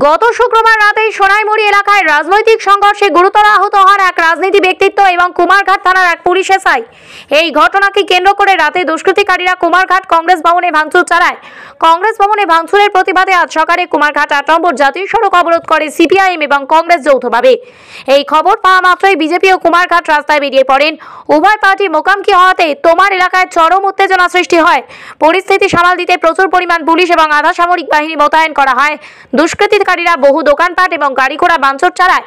গত শুক্রবার রাতে সোনাইমুড়ি এলাকায় রাজনৈতিক সংঘর্ষে গুরুতর আহত হন এক রাজনীতি ব্যক্তিত্ব এবং কুমারঘাট থানার এক পুলিশ এসআই। এই ঘটনাকে কেন্দ্র করে রাতে দুষ্কৃতিকারীরা কুমারঘাট কংগ্রেস ভবনে ভাঙচুর চালায়। কংগ্রেস ভবনে ভাঙচুরের প্রতিবাদে আজ সকালে কুমারঘাট ৮ নম্বর জাতীয় সড়ক অবরোধ করে সিপিআইএম এবং কংগ্রেস যৌথভাবে। এই খবর পাওয়া মাত্রই বিজেপি ও কুমারঘাট রাস্তায় বেরিয়ে পড়েন। উভয় পার্টি মুখোমুখি হওয়াতে তোমার এলাকায় চরম উত্তেজনা সৃষ্টি হয়। পরিস্থিতি সামাল দিতে প্রচুর পরিমাণ পুলিশ এবং আধা সামরিক বাহিনী মোতায়েন করা হয়। দুষ্কৃতিকারীরা বহু দোকানপাট এবং গাড়ি ঘোড়া ভাঙচুর চালায়।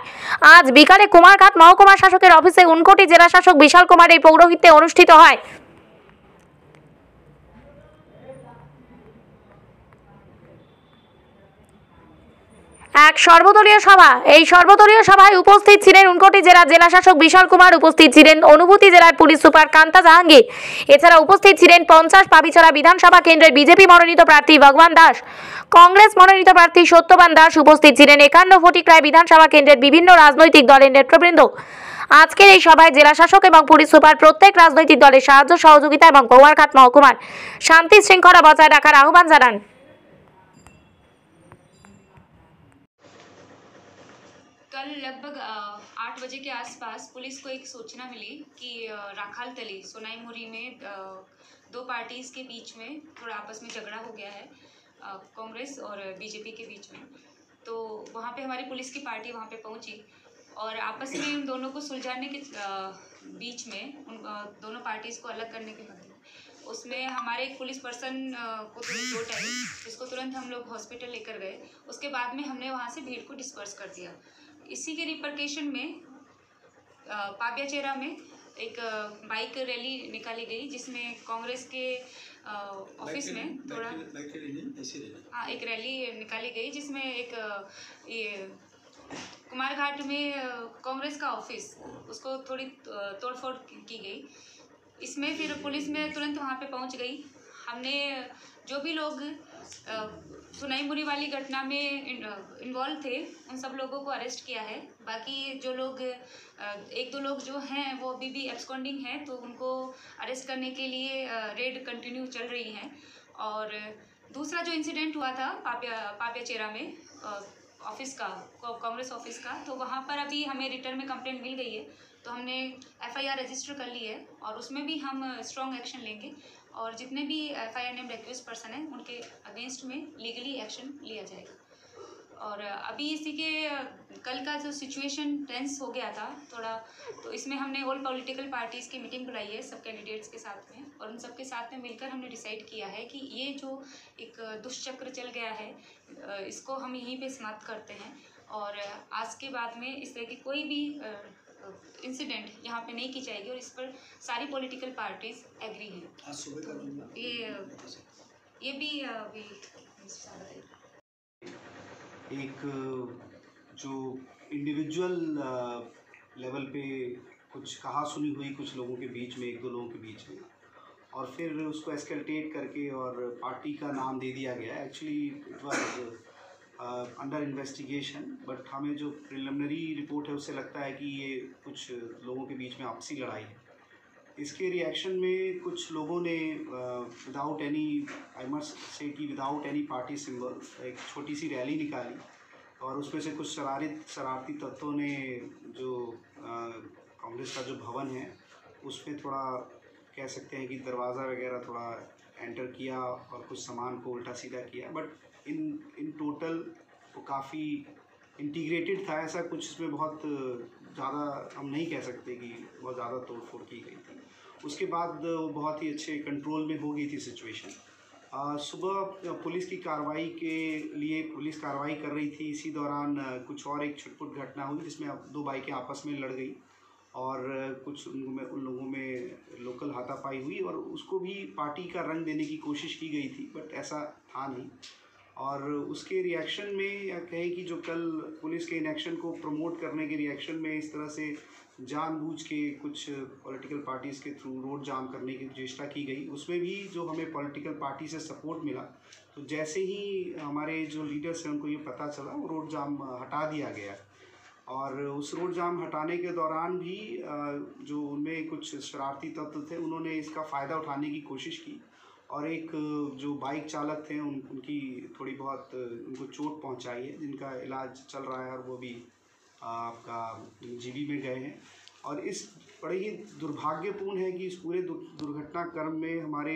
আজ বিকালে কুমারঘাট মহকুমা শাসকের অফিসে উনকোটি জেলা শাসক বিশাল কুমারের পৌরোহিত্যে অনুষ্ঠিত হয় এক সর্বদলীয় সভা। এই সর্বদলীয় সভায় উপস্থিত ছিলেন উনকোটি জেলা শাসক বিশাল কুমার, উপস্থিত ছিলেন অনুভূতি জেলার পুলিশ সুপার কান্তা জাহাঙ্গীর। এছাড়া উপস্থিত ছিলেন 50 পাবিছড়া বিধানসভা কেন্দ্রের বিজেপি মনোনীত প্রার্থী ভগবান দাস, কংগ্রেস মনোনীত প্রার্থী সত্যবান দাস, উপস্থিত ছিলেন 51 ফটিকরায় বিধানসভা কেন্দ্রের বিভিন্ন রাজনৈতিক দলের নেতৃবৃন্দ। আজকের এই সভায় জেলা শাসক এবং পুলিশ সুপার প্রত্যেক রাজনৈতিক দলের সাহায্য সহযোগিতা এবং কুমারঘাট মহকুমার শান্তি শৃঙ্খলা বজায় রাখার আহ্বান জানান। कल लगभग 8 बजे के आसपास पुलिस को एक सूचना मिली कि राखालतली सोनाईमुरी में दो पार्टीज़ के बीच में थोड़ा आपस में झगड़ा हो गया है, कांग्रेस और बीजेपी के बीच में। तो वहाँ पे हमारी पुलिस की पार्टी वहाँ पे पहुँची और आपस में उन दोनों को सुलझाने के बीच में उन दोनों पार्टीज़ को अलग करने के बदले उसमें हमारे एक पुलिस पर्सन को थोड़ी चोट आई, जिसको तुरंत हम लोग हॉस्पिटल लेकर गए। उसके बाद में हमने वहाँ से भीड़ को डिस्पर्स कर दिया। इसी के रिपरकेशन में पाबियाचेरा में एक बाइक रैली निकाली गई, जिसमें कांग्रेस के ऑफिस में थोड़ा एक रैली निकाली गई, जिसमें एक ये कुमारघाट में कांग्रेस का ऑफिस उसको थोड़ी तोड़फोड़ की गई। इसमें फिर पुलिस में तुरंत वहाँ पे पहुँच गई। हमने जो भी लोग सोनाईमुरी वाली घटना में इन्वॉल्व थे उन सब लोगों को अरेस्ट किया है। बाकी जो लोग एक दो लोग जो हैं वो अभी भी एब्सकॉन्डिंग हैं, तो उनको अरेस्ट करने के लिए रेड कंटिन्यू चल रही है। और दूसरा जो इंसिडेंट हुआ था पाबियाचेरा में ऑफिस का, कांग्रेस ऑफिस का, तो वहाँ पर अभी हमें रिटर्न में कंप्लेंट मिल गई है, तो हमने FIR रजिस्टर कर ली है और उसमें भी हम स्ट्रॉन्ग एक्शन लेंगे और जितने भी FIR नेम्ड एक्यूज पर्सन हैं उनके अगेंस्ट में लीगली एक्शन लिया जाएगा। और अभी इसी के कल का जो सिचुएशन टेंस हो गया था थोड़ा, तो इसमें हमने ऑल पॉलिटिकल पार्टीज़ की मीटिंग बुलाई है सब कैंडिडेट्स के साथ में, और उन सब के साथ में मिलकर हमने डिसाइड किया है कि ये जो एक दुष्चक्र चल गया है इसको हम यहीं पे समाप्त करते हैं और आज के बाद में इस तरह की कोई भी इंसिडेंट यहाँ पे नहीं की जाएगी, और इस पर सारी पॉलिटिकल पार्टीज एग्री हैं। ये भी एक जो इंडिविजुअल लेवल पे कुछ कहा सुनी हुई कुछ लोगों के बीच में, एक दो लोगों के बीच में, और फिर उसको एस्केलेट करके और पार्टी का नाम दे दिया गया। Actually it was under investigation, but हमें जो प्रिलिमिनरी रिपोर्ट है उससे लगता है कि ये कुछ लोगों के बीच में आपसी लड़ाई है। इसके रिएक्शन में कुछ लोगों ने without any, I must say कि विदाउट एनी पार्टी सिंबल एक छोटी सी रैली निकाली, और उसमें से कुछ शरारती तत्वों ने जो कांग्रेस का जो भवन है उस पर थोड़ा कह सकते हैं कि दरवाज़ा वगैरह थोड़ा एंटर किया और कुछ सामान को उल्टा सीधा किया, बट इन टोटल वो काफ़ी इंटीग्रेटेड था। ऐसा कुछ इसमें बहुत ज़्यादा हम नहीं कह सकते कि बहुत ज़्यादा तोड़फोड़ की गई थी। उसके बाद वो बहुत ही अच्छे कंट्रोल में हो गई थी सिचुएशन। सुबह पुलिस की कार्रवाई के लिए पुलिस कार्रवाई कर रही थी, इसी दौरान कुछ और एक छुटपुट घटना हुई जिसमें दो बाइकें आपस में लड़ गई और कुछ उन लोगों में लोकल हाथापाई हुई, और उसको भी पार्टी का रंग देने की कोशिश की गई थी, बट ऐसा था नहीं। और उसके रिएक्शन में या कहें कि जो कल पुलिस के इनएक्शन को प्रमोट करने के रिएक्शन में इस तरह से जानबूझ के कुछ पॉलिटिकल पार्टीज़ के थ्रू रोड जाम करने की चेष्टा की गई, उसमें भी जो हमें पॉलिटिकल पार्टी से सपोर्ट मिला, तो जैसे ही हमारे जो लीडर्स हैं उनको ये पता चला वो रोड जाम हटा दिया गया। और उस रोड जाम हटाने के दौरान भी जो उनमें कुछ शरारती तत्व थे उन्होंने इसका फ़ायदा उठाने की कोशिश की और एक जो बाइक चालक थे उनकी थोड़ी बहुत उनको चोट पहुंचाई है, जिनका इलाज चल रहा है और वो भी आपका जीबी में गए हैं। और इस बड़े ही दुर्भाग्यपूर्ण है कि इस पूरे दुर्घटना क्रम में हमारे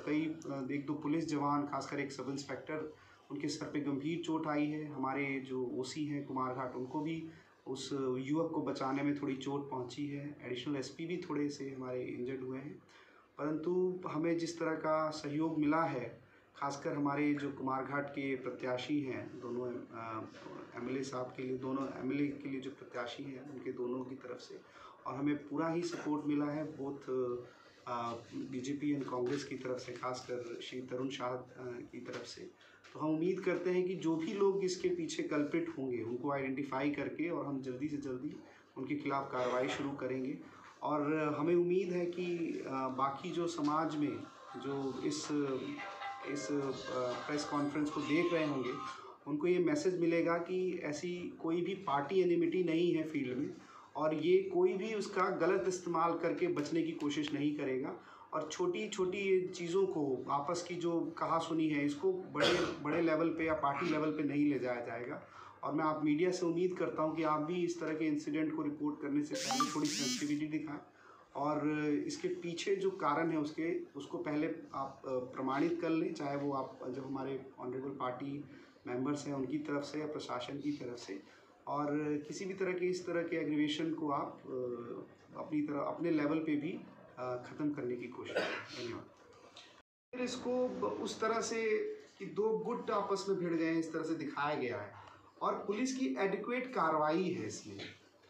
कई 1-2 पुलिस जवान, खासकर एक सब इंस्पेक्टर, उनके सर पे गंभीर चोट आई है। हमारे जो ओसी हैं कुमारघाट, उनको भी उस युवक को बचाने में थोड़ी चोट पहुंची है। एडिशनल एसपी भी थोड़े से हमारे इंजर्ड हुए हैं, परंतु हमें जिस तरह का सहयोग मिला है, खासकर हमारे जो कुमारघाट के प्रत्याशी हैं, दोनों एमएलए साहब के लिए, दोनों एमएलए के लिए जो प्रत्याशी हैं उनके दोनों की तरफ से, और हमें पूरा ही सपोर्ट मिला है बोथ बीजेपी एंड कांग्रेस की तरफ से, खासकर श्री तरुण शाह की तरफ से। तो हम उम्मीद करते हैं कि जो भी लोग इसके पीछे कल्प्रिट होंगे उनको आइडेंटिफाई करके और हम जल्दी से जल्दी उनके खिलाफ़ कार्रवाई शुरू करेंगे। और हमें उम्मीद है कि बाकी जो समाज में जो इस प्रेस कॉन्फ्रेंस को देख रहे होंगे, उनको ये मैसेज मिलेगा कि ऐसी कोई भी पार्टी एनिमिटी नहीं है फील्ड में, और ये कोई भी उसका गलत इस्तेमाल करके बचने की कोशिश नहीं करेगा। और छोटी छोटी चीज़ों को, आपस की जो कहा सुनी है, इसको बड़े लेवल पे या पार्टी लेवल पे नहीं ले जाया जाएगा। और मैं आप मीडिया से उम्मीद करता हूं कि आप भी इस तरह के इंसिडेंट को रिपोर्ट करने से पहले थोड़ी सेंसिटिविटी दिखाएं, और इसके पीछे जो कारण है उसको पहले आप प्रमाणित कर लें, चाहे वो आप जो हमारे ऑनरेबल पार्टी मेंबर्स हैं उनकी तरफ से या प्रशासन की तरफ से। और किसी भी तरह के इस तरह के एग्रीवेशन को आप अपने लेवल पे भी ख़त्म करने की कोशिश करें। धन्यवाद। फिर इसको उस तरह से कि 2 गुट आपस में भिड़ गए हैं, इस तरह से दिखाया गया है, और पुलिस की एडिक्वेट कार्रवाई है इसमें।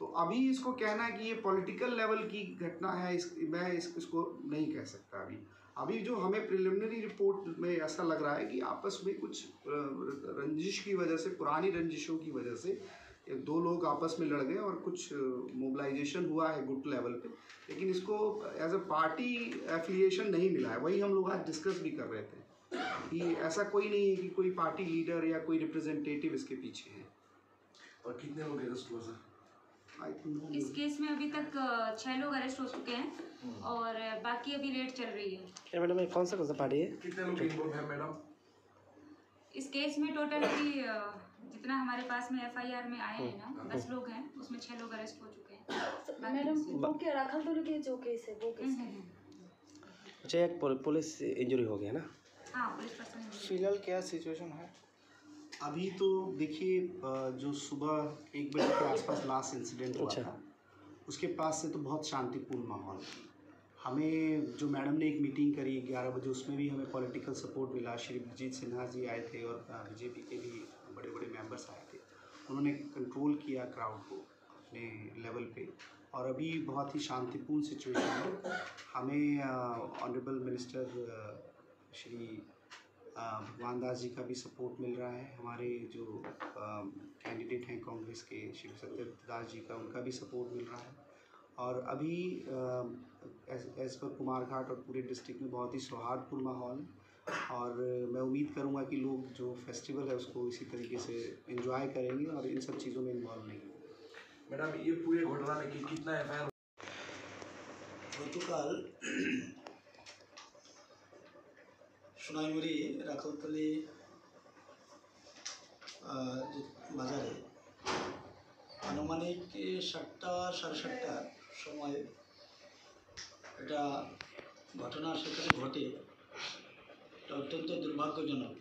तो अभी इसको कहना है कि ये पॉलिटिकल लेवल की घटना है, मैं इसको नहीं कह सकता। अभी जो हमें प्रिलिमिनरी रिपोर्ट में ऐसा लग रहा है कि आपस में कुछ रंजिश की वजह से, पुरानी रंजिशों की वजह से 2 लोग आपस में लड़ गए और कुछ मोबिलाइजेशन हुआ है गुट लेवल पे, लेकिन इसको एज अ पार्टी एफिलिएशन नहीं मिला है। वही हम लोग आज डिस्कस भी कर रहे थे कि ऐसा कोई नहीं है कि कोई पार्टी लीडर या कोई रिप्रेजेंटेटिव इसके पीछे है। और कितने लोग अरेस्ट हुए सर? इस केस में अभी तक 6 लोग अरेस्ट हो चुके हैं और बाकी अभी रेड चल रही है। मैडम ये कौन सा पार्टी है? कितने लोग इन्वॉल्व हैं मैडम? इस केस में टोटल अभी जितना हमारे पास में एफआईआर में आए हैं ना, 10 लोग हैं, उसमें 6 लोग अरेस्ट हो चुके हैं। मैडम वो क्या राखल तो के जो केस है वो केस है? अच्छा, एक पुलिस इंजरी हो गया ना? हाँ, पुलिस पर्सन। फिलहाल क्या सिचुएशन है अभी? तो देखिए, जो सुबह 1 बजे के आसपास लास्ट इंसिडेंट हुआ था, उसके पास से तो बहुत शांतिपूर्ण माहौल। हमें जो मैडम ने एक मीटिंग करी 11 बजे, उसमें भी हमें पॉलिटिकल सपोर्ट मिला। श्री ब्रजेश सिन्हा जी आए थे और बीजेपी के भी बड़े बड़े मेंबर्स आए थे। उन्होंने कंट्रोल किया क्राउड को अपने लेवल पे, और अभी बहुत ही शांतिपूर्ण सिचुएशन है। हमें ऑनरेबल मिनिस्टर श्री भगवान दास जी का भी सपोर्ट मिल रहा है। हमारे जो कैंडिडेट हैं कांग्रेस के, श्री सत्यव्रत दास जी का, उनका भी सपोर्ट मिल रहा है। और अभी एज पर कुमारघाट और पूरे डिस्ट्रिक्ट में बहुत ही सौहार्दपूर्ण माहौल है, और मैं उम्मीद करूंगा कि लोग जो फेस्टिवल है उसको इसी तरीके से एंजॉय करेंगे और इन सब चीज़ों में इन्वॉल्व नहीं होंगे। मैडम, ये पूरे घटना में कितना एफआईआर? गतकाल সোনাইমুড়ি রাখালতলি বাজারে আনুমানিক 7টা সাড়ে 7টার সময় এটা ঘটনা সেখানে ঘটে। এটা অত্যন্ত দুর্ভাগ্যজনক।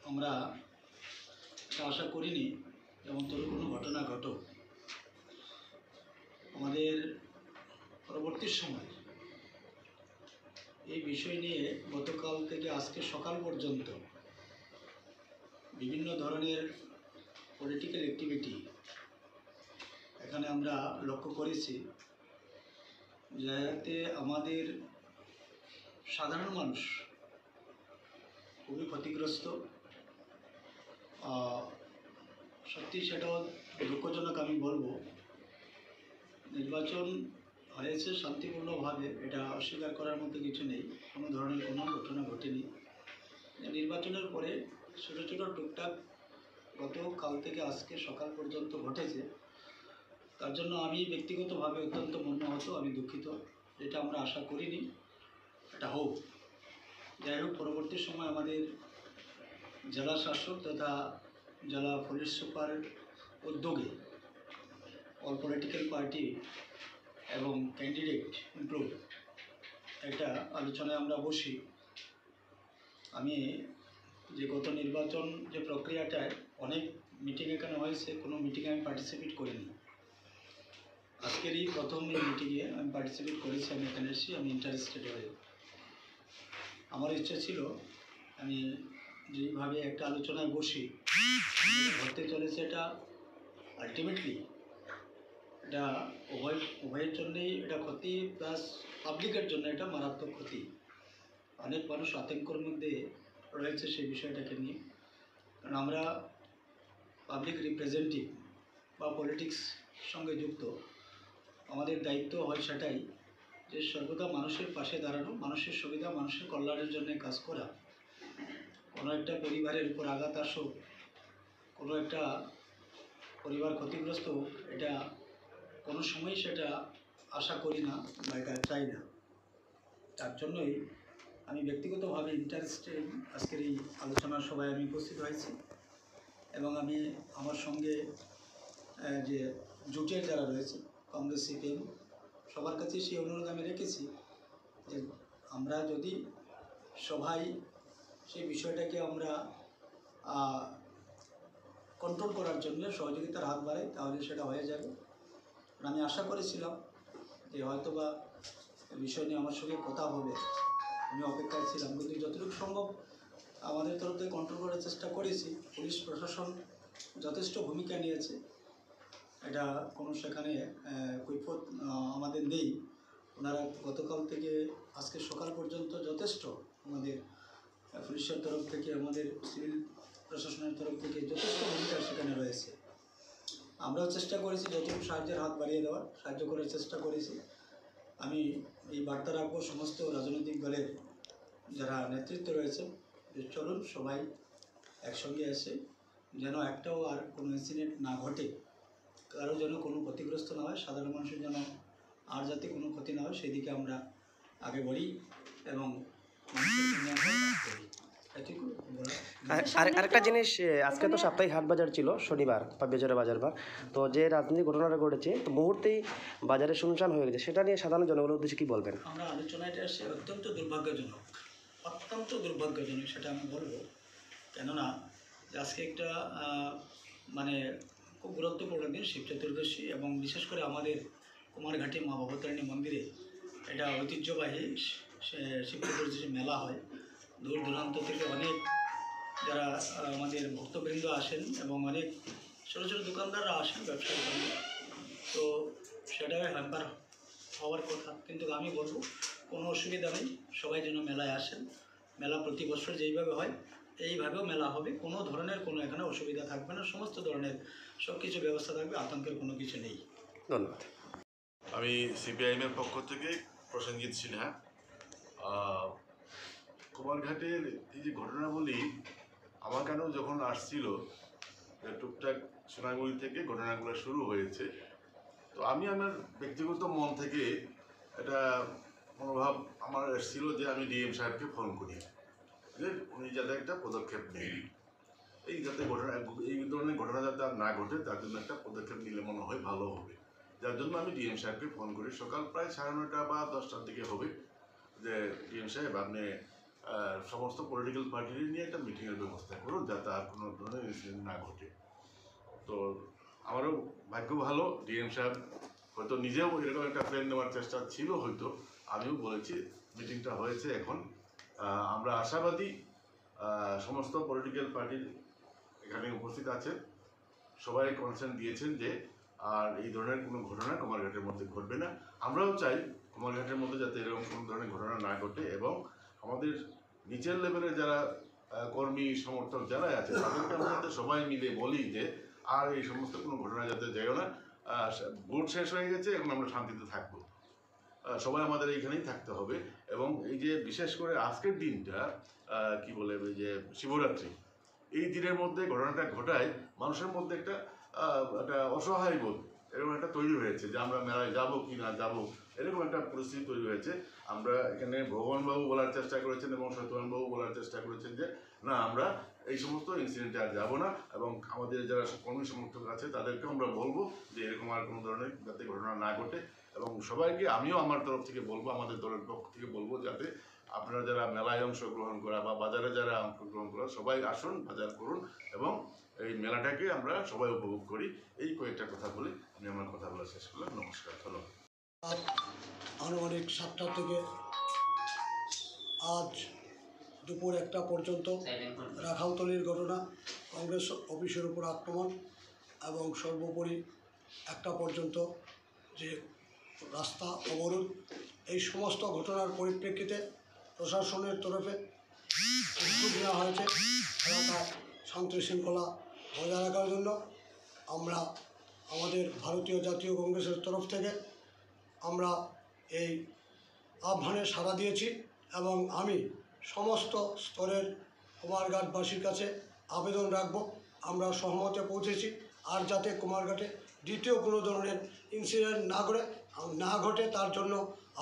আমরা এটা আশা করিনি এমন তোর কোনো ঘটনা ঘটুক। আমাদের পরবর্তী সময় এই বিষয় নিয়ে গতকাল থেকে আজকে সকাল পর্যন্ত বিভিন্ন ধরনের পলিটিক্যাল অ্যাক্টিভিটি এখানে আমরা লক্ষ্য করেছি, যাতে আমাদের সাধারণ মানুষ খুবই ক্ষতিগ্রস্ত। সত্যি সেটাও দুঃখজনক। আমি বলবো নির্বাচন হয়েছে শান্তিপূর্ণভাবে, এটা অস্বীকার করার মতো কিছু নেই। কোনো ধরনের কোনো ঘটনা ঘটেনি। নির্বাচনের পরে ছোটো ছোটো টুকটাক গতকাল থেকে আজকে সকাল পর্যন্ত ঘটেছে, তার জন্য আমি ব্যক্তিগতভাবে অত্যন্ত মর্মাহত। আমি দুঃখিত। এটা আমরা আশা করিনি এটা হোক। যাই হোক, পরবর্তী সময় আমাদের জেলা শাসক তথা জেলা পুলিশ সুপার উদ্যোগে অল পলিটিক্যাল পার্টি এবং ক্যান্ডিডেট ইনক্লুড একটা আলোচনায় আমরা বসি। আমি যে গত নির্বাচন যে প্রক্রিয়াটায় অনেক মিটিং এখানে হয়েছে, কোনো মিটিংয়ে আমি পার্টিসিপেট করিনি। আজকের এই প্রথম এই মিটিংয়ে আমি পার্টিসিপেট করেছি, আমি এখানে এসেছি, আমি ইন্টারেস্টেড হয়ে। আমার ইচ্ছা ছিল আমি যেভাবে একটা আলোচনায় বসি ঘটতে চলেছে, এটা আলটিমেটলি এটা উভয়ের জন্যেই এটা ক্ষতি, প্লাস পাবলিকের জন্য এটা মারাত্মক ক্ষতি। অনেক মানুষ আতঙ্কের মধ্যে রয়েছে সেই বিষয়টাকে নিয়ে, কারণ আমরা পাবলিক রিপ্রেজেন্টেটিভ বা পলিটিক্স সঙ্গে যুক্ত। আমাদের দায়িত্ব হয় সেটাই যে সর্বদা মানুষের পাশে দাঁড়ানো, মানুষের সুবিধা, মানুষের কল্যাণের জন্য কাজ করা। কোনো একটা পরিবারের উপর আঘাত আসুক, কোনো একটা পরিবার ক্ষতিগ্রস্ত হোক, এটা কোনো সময় সেটা আশা করি না বা এটা চাই না। তার জন্যই আমি ব্যক্তিগতভাবে ইন্টারেস্টেড আজকের এই আলোচনার সভায় আমি উপস্থিত হয়েছি। এবং আমি আমার সঙ্গে যে জোটের যারা রয়েছে কংগ্রেস, সিপিএম, সবার কাছে সেই অনুরোধ আমি রেখেছি যে আমরা যদি সবাই সেই বিষয়টাকে আমরা কন্ট্রোল করার জন্য সহযোগিতার হাত বাড়াই, তাহলে সেটা হয়ে যাবে। আমি আশা করেছিলাম যে হয়তো বা বিষয় নিয়ে আমার সঙ্গে কথা হবে, আমি অপেক্ষায় ছিলাম, কিন্তু যতটুকু সম্ভব আমাদের তরফ থেকে কন্ট্রোল করার চেষ্টা করেছি। পুলিশ প্রশাসন যথেষ্ট ভূমিকা নিয়েছে, এটা কোনো সেখানে কৈফিয়ত আমাদের নেই। ওনারা গতকাল থেকে আজকে সকাল পর্যন্ত যথেষ্ট আমাদের পুলিশের তরফ থেকে, আমাদের সিভিল প্রশাসনের তরফ থেকে যথেষ্ট ভূমিকা সেখানে রয়েছে। আমরাও চেষ্টা করেছি যতটুকু সাহায্যের হাত বাড়িয়ে দেওয়ার, সাহায্য করার চেষ্টা করেছি। আমি এই বার্তা রাখবো সমস্ত রাজনৈতিক দলের যারা নেতৃত্ব রয়েছে যে চলুন সবাই একসঙ্গে এসে যেন একটাও আর কোনো ইনসিডেন্ট না ঘটে, কারো যেন কোনো ক্ষতিগ্রস্ত না হয়, সাধারণ মানুষের যেন আর যাতে কোনো ক্ষতি না হয়, সেদিকে আমরা আগে বলি এবং মানুষের কল্যাণ করি। এটুকু বলা। আরেকটা জিনিস, আজকে তো সাপ্তাহিক হাট বাজার ছিল, শনিবার বা বেজরে বাজার বার, তো যে রাজনৈতিক ঘটনাটা ঘটেছে তো মুহূর্তেই বাজারে শুনশান হয়ে গেছে, সেটা নিয়ে সাধারণ জনগণের উদ্দেশ্যে কী বলবেন? আমরা আলোচনাটা আসছে অত্যন্ত দুর্ভাগ্যজনক, অত্যন্ত দুর্ভাগ্যজনক সেটা আমি বলবো। কেননা আজকে একটা মানে খুব গুরুত্বপূর্ণ দিন, শিব চতুর্দশী, এবং বিশেষ করে আমাদের কুমারঘাটি মা ভবতারিণী মন্দিরে এটা ঐতিহ্যবাহী শিব চতুর্দশী মেলা হয়। দূর দূরান্ত থেকে অনেক যারা আমাদের ভক্তবৃন্দ আসেন এবং অনেক ছোটো ছোটো দোকানদাররা আসেন ব্যবসার জন্য, তো সেটাই হ্যাম্পার হওয়ার কথা। কিন্তু আমি বলবো কোনো অসুবিধা নেই, সবাই যেন মেলায় আসেন। মেলা প্রতি বছর যেইভাবে হয় এইভাবেও মেলা হবে, কোনো ধরনের কোনো এখানে অসুবিধা থাকবে না, সমস্ত ধরনের সব কিছু ব্যবস্থা থাকবে, আতঙ্কের কোনো কিছু নেই। ধন্যবাদ। আমি সিপিআইএমের পক্ষ থেকে প্রসেনজিৎ সিনহা। কুমারঘাটের এই যে ঘটনাবলী আমার কেন যখন আসছিল, টুকটাক সোনাইমুড়ি থেকে ঘটনাগুলো শুরু হয়েছে, তো আমি আমার ব্যক্তিগত মন থেকে এটা মনোভাব আমার এসেছিল যে আমি ডিএম সাহেবকে ফোন করি যে উনি যাতে একটা পদক্ষেপ নেন, এই যাতে ঘটনা, এই ধরনের ঘটনা যাতে আর না ঘটে তার জন্য একটা পদক্ষেপ নিলে মনে হয় ভালো হবে। যার জন্য আমি ডিএম সাহেবকে ফোন করি, সকাল প্রায় 9:30 বা 10টার দিকে হবে, যে ডিএম সাহেব আপনি সমস্ত পলিটিক্যাল পার্টির নিয়ে একটা মিটিংয়ের ব্যবস্থা করুন যাতে আর কোনো ধরনের ইনসিডেন্ট না ঘটে। তো আমারও ভাগ্য ভালো, ডিএম সাহেব হয়তো নিজেও এরকম একটা প্ল্যান নেওয়ার চেষ্টা ছিল, হয়তো আমিও বলেছি, মিটিংটা হয়েছে। এখন আমরা আশাবাদী সমস্ত পলিটিক্যাল পার্টির এখানে উপস্থিত আছে, সবাই কনসার্ন দিয়েছেন যে আর এই ধরনের কোনো ঘটনা কুমারঘাটের মধ্যে ঘটবে না। আমরাও চাই কুমারঘাটের মধ্যে যাতে এরকম কোনো ধরনের ঘটনা না ঘটে, এবং আমাদের নিচের লেভেলের যারা কর্মী সমর্থক যারা আছে তাদেরকে আমরা যাতে সবাই মিলে বলি যে আর এই সমস্ত কোনো ঘটনা যাতে যাইও না, ভোট শেষ হয়ে গেছে, এখন আমরা শান্তিতে থাকবো, সবাই আমাদের এইখানেই থাকতে হবে। এবং এই যে বিশেষ করে আজকের দিনটা কি বলে যে শিবরাত্রি, এই দিনের মধ্যে ঘটনাটা ঘটায় মানুষের মধ্যে একটা অসহায় বোধ এরকম একটা তৈরি হয়েছে যে আমরা মেলায় যাবো কি না যাবো, এরকম একটা পরিস্থিতি তৈরি হয়েছে। আমরা এখানে ভগবানবাবু বলার চেষ্টা করেছেন এবং সত্যবানবাবু বলার চেষ্টা করেছেন যে না, আমরা এই সমস্ত ইনসিডেন্টে আর যাবো না, এবং আমাদের যারা কর্মী সমর্থক আছে তাদেরকেও আমরা বলবো যে এরকম আর কোনো ধরনের যাতে ঘটনা না ঘটে। এবং সবাইকে আমিও আমার তরফ থেকে বলবো, আমাদের দলের পক্ষ থেকে বলবো, যাতে আপনারা যারা মেলায় অংশগ্রহণ করা বা বাজারে যারা অংশগ্রহণ করা সবাই আসুন, বাজার করুন এবং এই মেলাটাকে আমরা সবাই উপভোগ করি। এই কয়েকটা কথা বলে আমি আমার কথা বলা শেষ করলাম। নমস্কার, ধন্যবাদ। আনুমানিক 7টা থেকে আজ দুপুর 1টা পর্যন্ত রাখালতলির ঘটনা, কংগ্রেস অফিসের উপর আক্রমণ এবং সর্বোপরি 1টা পর্যন্ত যে রাস্তা অবরোধ, এই সমস্ত ঘটনার পরিপ্রেক্ষিতে প্রশাসনের তরফে উদ্যোগ নেওয়া হয়েছে এলাকায় শান্তি শৃঙ্খলা বজায় রাখার জন্য। আমরা আমাদের ভারতীয় জাতীয় কংগ্রেসের তরফ থেকে আমরা এই আহ্বানে সাড়া দিয়েছি এবং আমি সমস্ত স্তরের কুমারঘাটবাসীর কাছে আবেদন রাখব, আমরা সহমতে পৌঁছেছি আর যাতে কুমারঘাটে দ্বিতীয় কোনো ধরনের ইনসিডেন্ট না ঘটে তার জন্য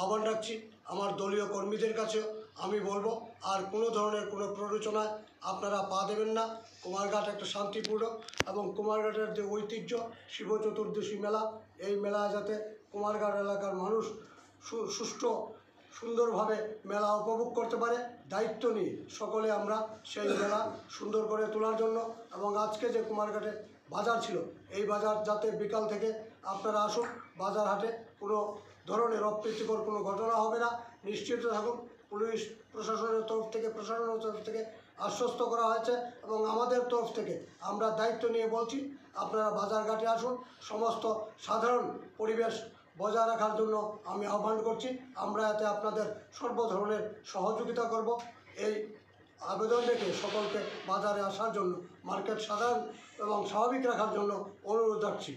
আহ্বান রাখছি। আমার দলীয় কর্মীদের কাছেও আমি বলবো আর কোনো ধরনের কোনো প্ররোচনায় আপনারা পা দেবেন না। কুমারঘাট একটা শান্তিপূর্ণ এবং কুমারঘাটের যে ঐতিহ্য শিব চতুর্দশী মেলা, এই মেলা যাতে কুমারঘাট এলাকার মানুষ সুষ্ঠু সুন্দরভাবে মেলা উপভোগ করতে পারে, দায়িত্ব নিয়ে সকলে আমরা সেই মেলা সুন্দর করে তোলার জন্য। এবং আজকে যে কুমারঘাটে বাজার ছিল, এই বাজার যাতে বিকাল থেকে আপনারা আসুন, বাজার হাটে কোনো ধরনের অপ্রীতিকর কোনো ঘটনা হবে না, নিশ্চিত থাকুন। পুলিশ প্রশাসনের তরফ থেকে আশ্বস্ত করা হয়েছে এবং আমাদের তরফ থেকে আমরা দায়িত্ব নিয়ে বলছি আপনারা বাজারঘাটে আসুন, সমস্ত সাধারণ পরিবেশ বজায় রাখার জন্য আমি আহ্বান করছি। আমরা এতে আপনাদের সর্ব ধরনের সহযোগিতা করব। এই আবেদন রেখে সকলকে বাজারে আসার জন্য, মার্কেট সাধারণ এবং স্বাভাবিক রাখার জন্য অনুরোধ রাখছি।